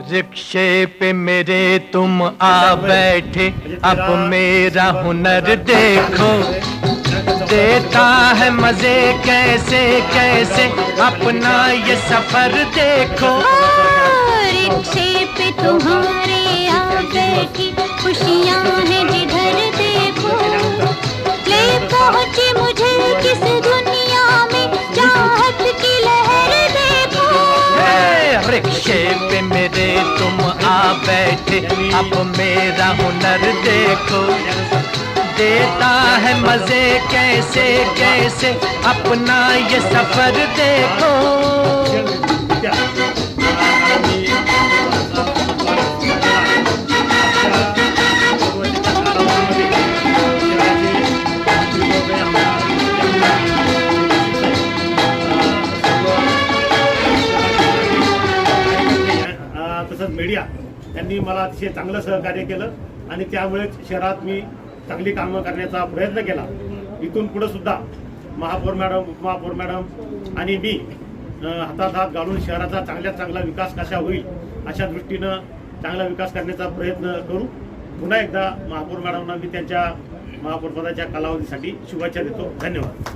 रिक्शे पे मेरे तुम आ बैठे, अब मेरा हुनर देखो, देता है मजे कैसे कैसे, अपना ये सफर देखो। रिक्शे पे तुम्हारे आ बैठी, खुशियाँ हैं जिधर देखो, ले पहुँची मुझे किस दुनिया में, चाहत की लहर देखो। रिक्शे पे मेरे तुम आ बैठे, अब मेरा हुनर देखो, देता है मजे कैसे कैसे, अपना ये सफर देखो। तसंच मीडिया यांनी मला अतिशय चांगलं सहकार्य केलं आणि त्यामुळे शहरात मी चांगली कामं करण्याचा प्रयत्न केला। इथून पुढे सुद्धा महापौर मॅडम, उपमहापौर मॅडम आणि मी हातात हात घालून शहराचा चांगल्यात चांगला विकास कसा होईल अशा दृष्टीनं चांगला विकास करण्याचा प्रयत्न करू। पुन्हा एकदा महापौर मॅडमना मी त्यांच्या महापौरपदाच्या कालावधीसाठी शुभेच्छा देतो। धन्यवाद।